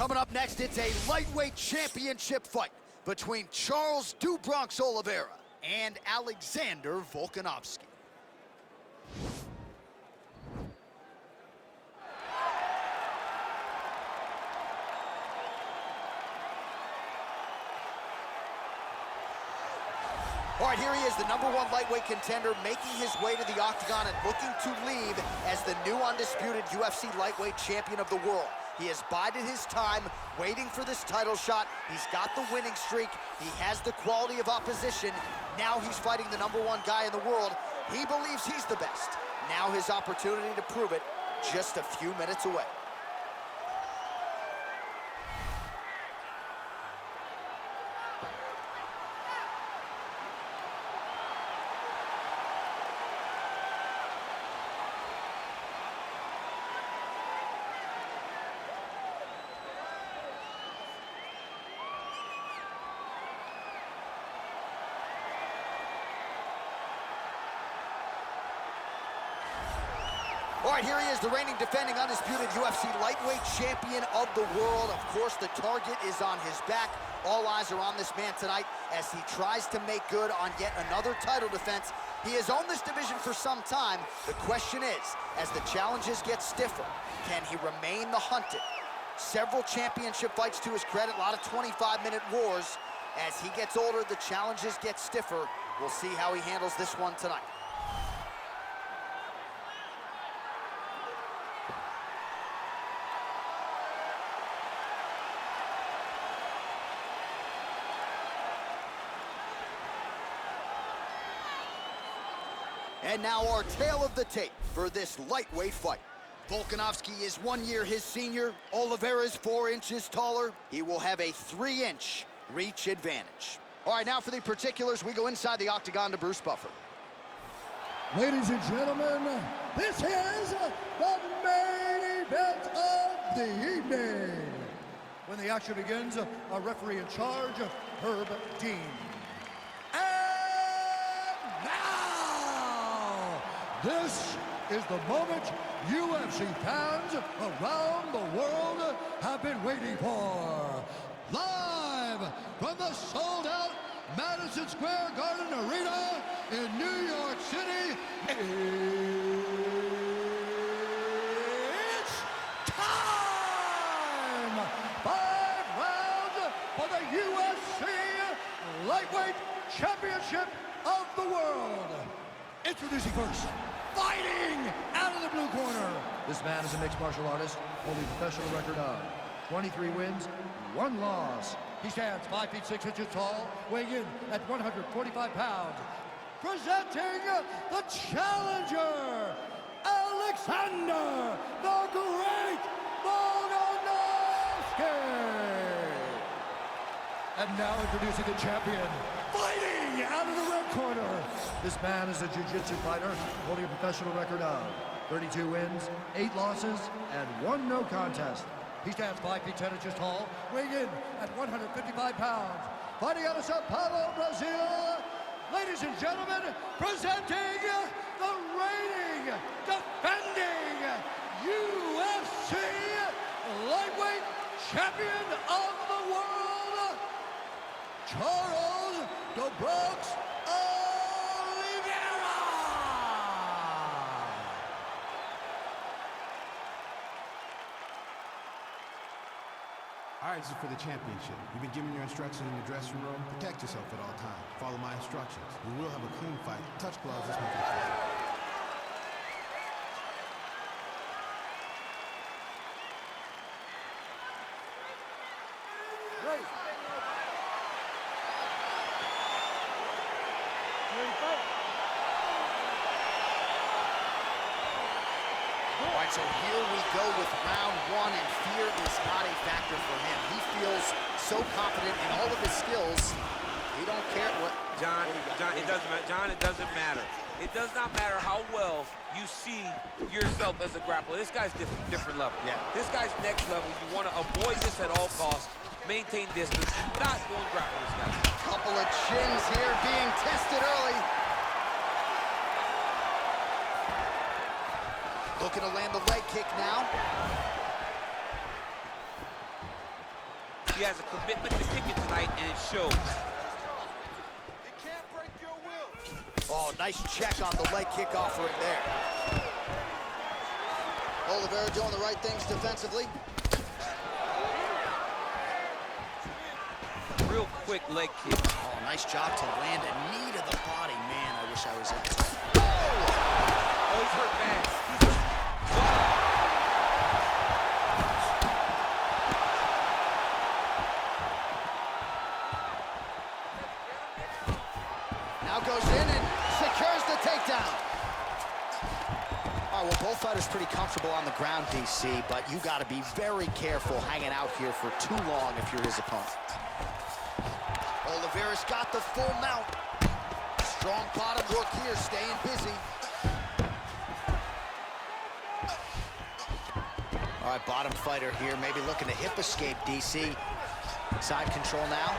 Coming up next, it's a lightweight championship fight between Charles "Do Bronx" Oliveira and Alexander Volkanovski. All right, here he is, the #1 lightweight contender, making his way to the octagon and looking to leave as the new undisputed UFC lightweight champion of the world. He has bided his time, waiting for this title shot. He's got the winning streak. He has the quality of opposition. Now he's fighting the #1 guy in the world. He believes he's the best. Now his opportunity to prove it, just a few minutes away. All right, here he is, the reigning, defending, undisputed UFC lightweight champion of the world. Of course, the target is on his back. All eyes are on this man tonight as he tries to make good on yet another title defense. He has owned this division for some time. The question is, as the challenges get stiffer, can he remain the hunted? Several championship fights to his credit, a lot of 25-minute wars. As he gets older, the challenges get stiffer. We'll see how he handles this one tonight. And now our tale of the tape for this lightweight fight. Volkanovski is 1 year his senior. Oliveira is 4 inches taller. He will have a 3-inch reach advantage. All right, now for the particulars, we go inside the octagon to Bruce Buffer. Ladies and gentlemen, this is the main event of the evening. When the action begins, our referee in charge, Herb Dean. This is the moment UFC fans around the world have been waiting for. Live from the sold-out Madison Square Garden Arena in New York City, it's time! 5 rounds for the UFC Lightweight Championship of the World. Introducing first, fighting out of the blue corner. This man is a mixed martial artist, holding a professional record of 23 wins, 1 loss. He stands 5 feet 6 inches tall, weighing in at 145 pounds. Presenting the challenger, Alexander the Great Volkanovski. And now introducing the champion, fighting out of the red corner. This man is a jiu-jitsu fighter, holding a professional record of 32 wins, 8 losses, and 1 no contest. He stands 5 feet 10 inches tall, weighing in at 155 pounds. Fighting out of Sao Paulo, Brazil, ladies and gentlemen, presenting the reigning, defending UFC lightweight champion of the world, Charles "Do Bronx" Oliveira. All right, this is for the championship. You've been given your instructions in the dressing room. Protect yourself at all times. Follow my instructions. We will have a clean fight. Touch gloves. Let's make it official. All right, so here we go with round 1, and fear is not a factor for him. He feels so confident in all of his skills. He don't care what... John, it doesn't matter. John, it doesn't matter. It does not matter how well you see yourself as a grappler. This guy's different level. Yeah. This guy's next level. You want to avoid this at all costs. Maintain distance. Not go and grapple this guy. Couple of chins here being tested early. Looking to land the leg kick now. He has a commitment to kick it tonight, and it shows. Oh, nice check on the leg kick offering there. Oliveria doing the right things defensively. Real quick leg kick. Oh, nice job to land a knee to the body. Man, I wish I was in. Oh, he's hurt bad. Now goes in and secures the takedown. All right, well, both fighters pretty comfortable on the ground, DC, but you got to be very careful hanging out here for too long if you're his opponent. Oliveira's got the full mount. Strong bottom work here, staying busy. All right, bottom fighter here, maybe looking to hip escape, DC. Side control now.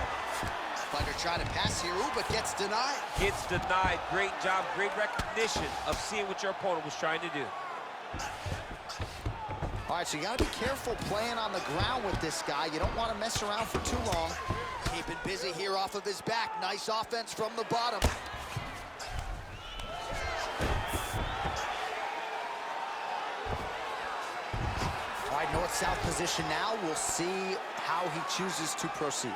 Fighter trying to pass here, ooh, but gets denied. Gets denied. Great job, great recognition of seeing what your opponent was trying to do. All right, so you got to be careful playing on the ground with this guy. You don't want to mess around for too long. Keeping busy here off of his back. Nice offense from the bottom. All right, north-south position now. We'll see how he chooses to proceed.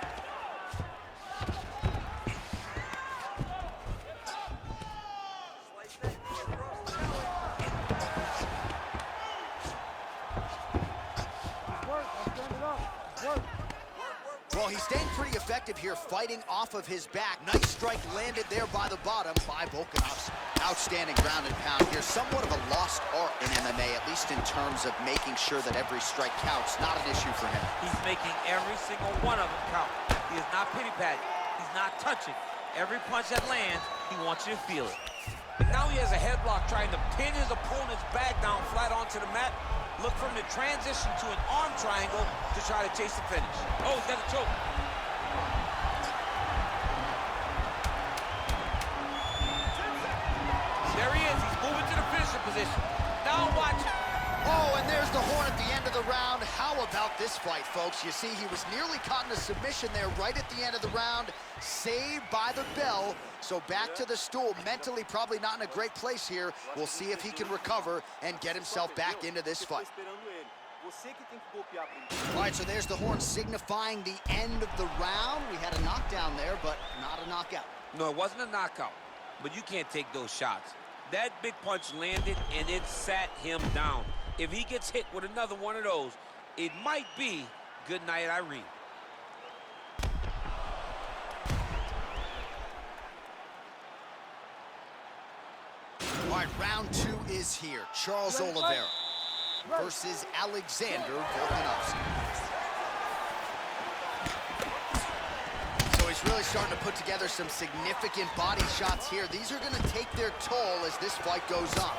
Well, he's staying pretty effective here, fighting off of his back. Nice strike landed there by the bottom by Volkanovski. Outstanding ground and pound here. Somewhat of a lost art in MMA, at least in terms of making sure that every strike counts. Not an issue for him. He's making every single one of them count. He is not pity-patty. He's not touching. Every punch that lands, he wants you to feel it. And now he has a headlock trying to pin his opponent's back down flat onto the mat. Look for him to transition to an arm triangle to try to chase the finish. Oh, he's got a choke. There he is. He's moving to the finisher position. Now watch it. Oh, and there's the horn at the end of the round. How about this fight, folks? You see, he was nearly caught in a submission there right at the end of the round. Saved by the bell. So back to the stool. Mentally probably not in a great place here. We'll see if he can recover and get himself back into this fight. All right, so there's the horn signifying the end of the round. We had a knockdown there, but not a knockout. No, it wasn't a knockout, but you can't take those shots. That big punch landed, and it sat him down. If he gets hit with another one of those, it might be good night, Irene. All right, round two is here. Charles Oliveira versus Alexander Volkanovski. So he's really starting to put together some significant body shots here. These are going to take their toll as this fight goes on.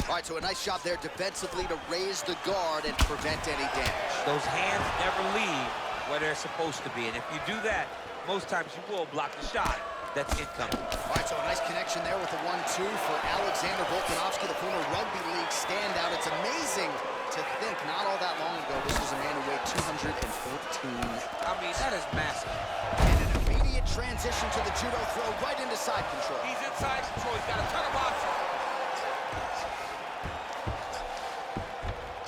All right, so a nice shot there defensively to raise the guard and prevent any damage. Those hands never leave where they're supposed to be, and if you do that, most times you will block the shot that's incoming. All right, so a nice connection there with the 1-2 for Alexander Volkanovski, the former rugby league standout. It's amazing to think not all that long ago, this was a man who weighed 214. I mean, that is massive. And an immediate transition to the judo throw right into side control. He's inside control. He's got a ton of options.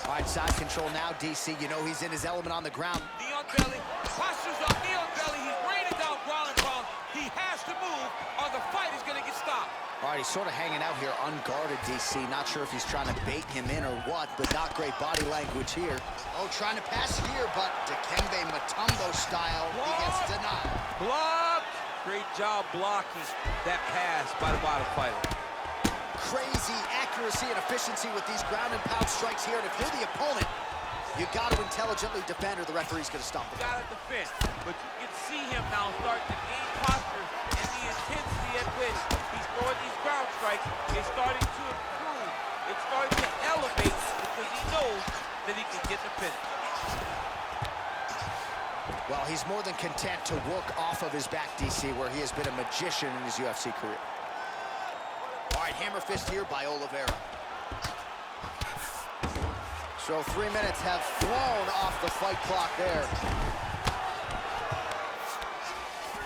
All right, side control now, DC. You know he's in his element on the ground. Knee on belly, postures up, knee on belly. He's raining down ground and pound. He has to move or the fight is going to get stopped. All right, he's sort of hanging out here unguarded, DC. Not sure if he's trying to bait him in or what, but not great body language here. Oh, trying to pass here, but Dikembe Mutombo style, he gets denied. Blocked. Great job blocking that pass by the bottom fighter. Crazy accuracy and efficiency with these ground and pound strikes here, and if you're the opponent, you got to intelligently defend or the referee's going to stop it. Got to defend, but you can see him now start to gain posture, and the intensity at which he's throwing these ground strikes is starting to improve. It's starting to elevate because he knows that he can get the finish. Well, he's more than content to work off of his back, DC, where he has been a magician in his UFC career. All right, hammer fist here by Oliveira. So 3 minutes have flown off the fight clock there.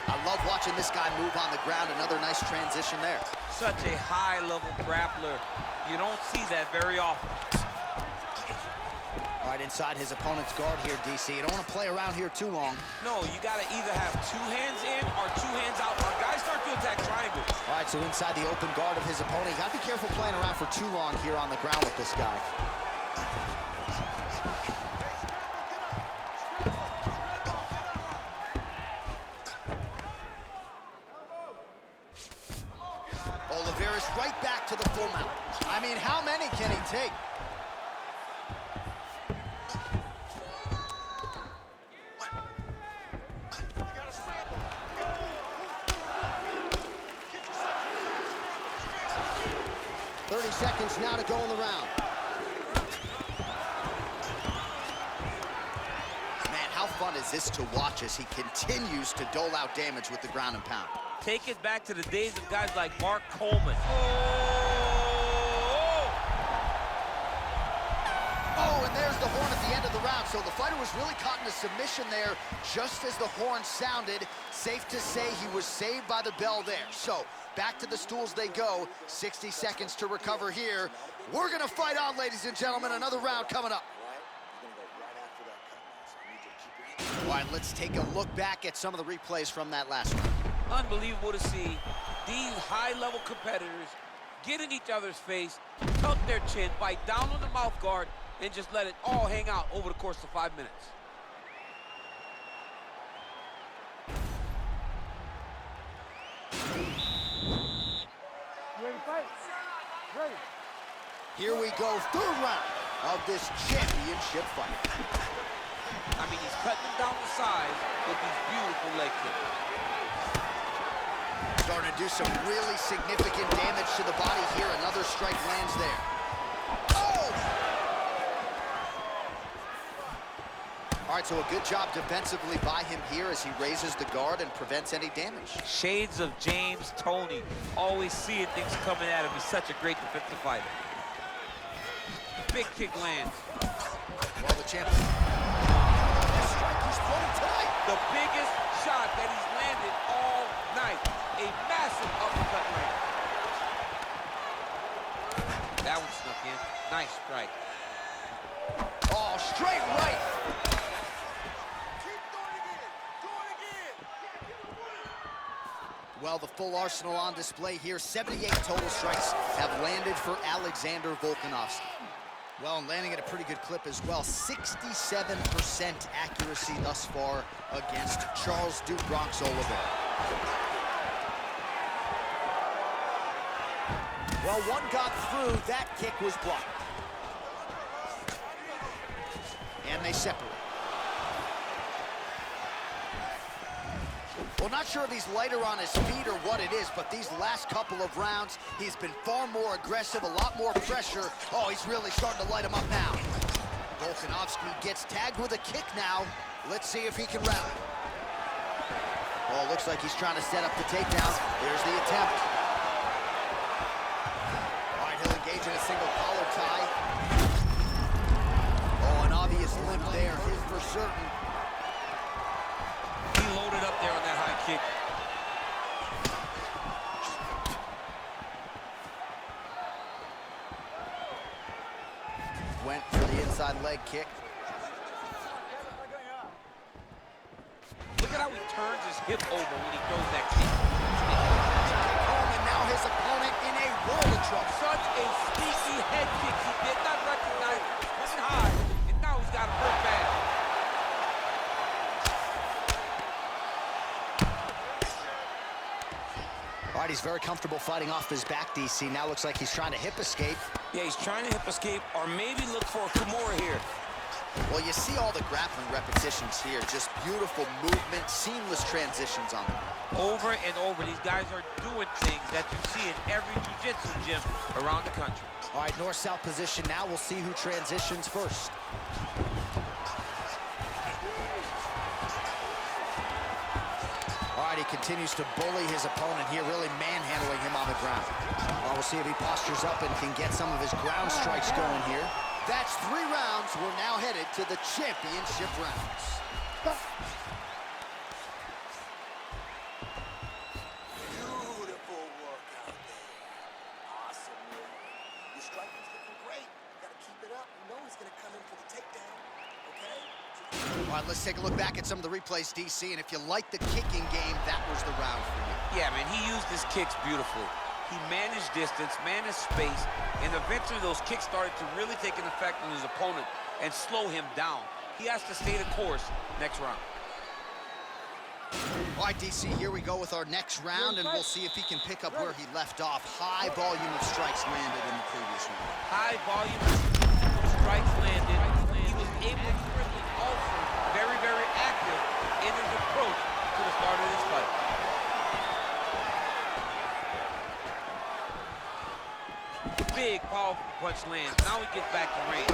I love watching this guy move on the ground. Another nice transition there. Such a high-level grappler. You don't see that very often. All right, inside his opponent's guard here, DC. You don't want to play around here too long. No, you got to either have 2 hands in or 2 hands out. Our guys start to attack triangles. All right, so inside the open guard of his opponent. You got to be careful playing around for too long here on the ground with this guy. Oliveria's right back to the full mount. I mean, how many can he take? Seconds now to go in the round. Man, how fun is this to watch as he continues to dole out damage with the ground and pound? Take it back to the days of guys like Mark Coleman. Oh, and there's the horn at the end of the round. So the fighter was really caught in a submission there just as the horn sounded. Safe to say he was saved by the bell there. So back to the stools they go. 60 seconds to recover here. We're going to fight on, ladies and gentlemen. Another round coming up. All right, let's take a look back at some of the replays from that last round. Unbelievable to see these high-level competitors get in each other's face, tuck their chin, bite down on the mouth guard, and just let it all hang out over the course of 5 minutes. Ready to fight? Ready. Here we go, third round of this championship fight. I mean, he's cutting them down the sides with these beautiful leg kicks. Starting to do some really significant damage to the body here. Another strike lands there. Oh! All right, so a good job defensively by him here as he raises the guard and prevents any damage. Shades of James Toney. Always seeing things coming at him. He's such a great defensive fighter. Big kick lands. Well, the champion. This strike he's throwing tonight. The biggest shot that he's landed all night. A massive uppercut land. That one snuck in. Nice strike. Oh, straight right. Well, the full arsenal on display here. 78 total strikes have landed for Alexander Volkanovski. Well, and landing at a pretty good clip as well. 67% accuracy thus far against Charles Duke Bronx Oliveria. Well, one got through. That kick was blocked. And they separate. Well, not sure if he's lighter on his feet or what it is, but these last couple of rounds, he's been far more aggressive, a lot more pressure. Oh, he's really starting to light him up now. Volkanovski gets tagged with a kick now. Let's see if he can rally. Oh, looks like he's trying to set up the takedown. There's the attempt. All right, he'll engage in a single collar tie. Oh, an obvious limp there, his for certain. He loaded up there on that high kick. Went for the inside leg kick. Look at how he turns his hip over when he throws that kick. And now his opponent in a world of trouble. Such a sneaky head kick. He did not recognize it, wasn't high, and now he's got him hurt bad. All right, he's very comfortable fighting off his back, DC. Now looks like he's trying to hip escape. Yeah, he's trying to hip escape or maybe look for a Kimura here. Well, you see all the grappling repetitions here. Just beautiful movement, seamless transitions on them. Over and over, these guys are doing things that you see in every jiu-jitsu gym around the country. All right, north-south position now. We'll see who transitions first. All right, he continues to bully his opponent here, really manhandling him on the ground. Well, we'll see if he postures up and can get some of his ground strikes going here. That's 3 rounds. We're now headed to the championship rounds. Beautiful work out there. Awesome work. Your striking's looking great. You gotta keep it up. You know he's gonna come in for the takedown, okay? All right, let's take a look back at some of the replays, DC, and if you like the kicking game, that was the round for you. Yeah, man, he used his kicks beautifully. He managed distance, managed space, and eventually those kicks started to really take an effect on his opponent and slow him down. He has to stay the course next round. All right, DC, here we go with our next round, and we'll see if he can pick up where he left off. High volume of strikes landed in the previous round. High volume of strikes landed. He was able to quickly also very, very active in his approach to the start of this fight. Big, powerful punch lands. Now he gets back to range.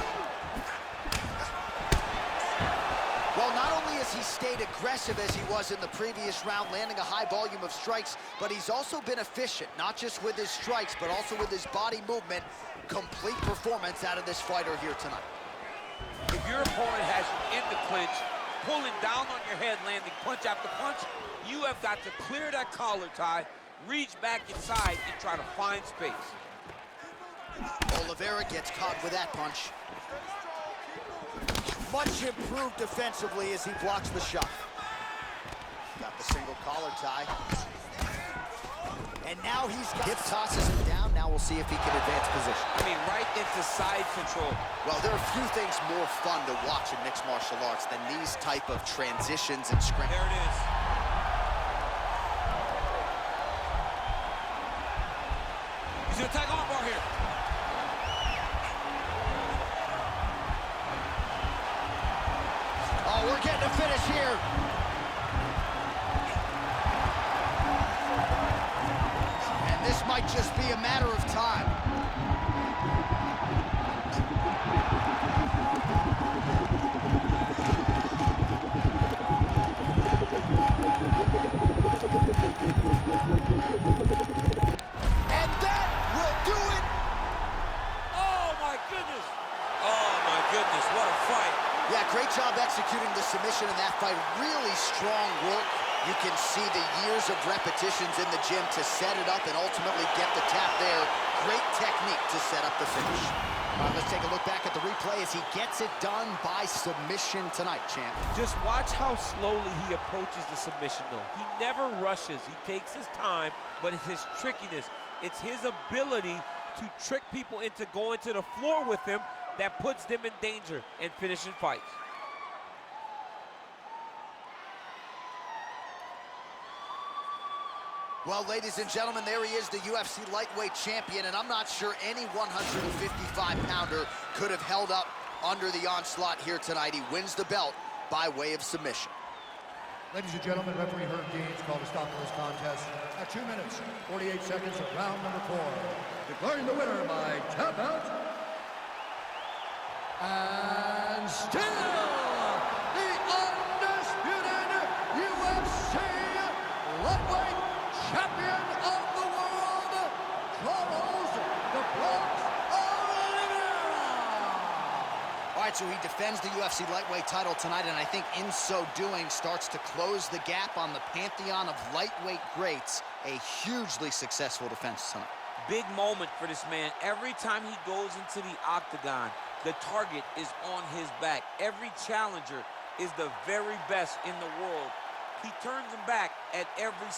Well, not only has he stayed aggressive as he was in the previous round, landing a high volume of strikes, but he's also been efficient, not just with his strikes, but also with his body movement. Complete performance out of this fighter here tonight. If your opponent has you in the clinch, pulling down on your head, landing punch after punch, you have got to clear that collar tie, reach back inside, and try to find space. Oliveria gets caught with that punch. Much improved defensively as he blocks the shot. Got the single collar tie. And now he's got... Hip tosses him down. Now we'll see if he can advance position. I mean, right into side control. Well, there are few things more fun to watch in mixed martial arts than these type of transitions and scrimmages. There it is. He's gonna attack armbar here. Oh, we're getting a finish here. And this might just be a matter of time. And that will do it. Oh, my goodness. Oh, my goodness, what a fight. Yeah, great job executing the submission in that fight. Really strong work. You can see the years of repetitions in the gym to set it up and ultimately get the tap there. Great technique to set up the finish. All right, let's take a look back at the replay as he gets it done by submission tonight, champ. Just watch how slowly he approaches the submission, though. He never rushes. He takes his time, but it's his trickiness. It's his ability to trick people into going to the floor with him that puts them in danger and finishing fights. Well, ladies and gentlemen, there he is, the UFC lightweight champion, and I'm not sure any 155-pounder could have held up under the onslaught here tonight. He wins the belt by way of submission. Ladies and gentlemen, referee Herb Dean's called a stop to this contest at 2 minutes, 48 seconds of round number 4. Declaring the winner by tap out. And still, the undisputed UFC lightweight champion of the world, Charles the Bronx Oliveria. All right, so he defends the UFC lightweight title tonight, and I think in so doing starts to close the gap on the pantheon of lightweight greats. A hugely successful defense tonight. Big moment for this man. Every time he goes into the octagon, the target is on his back. Every challenger is the very best in the world. He turns them back at every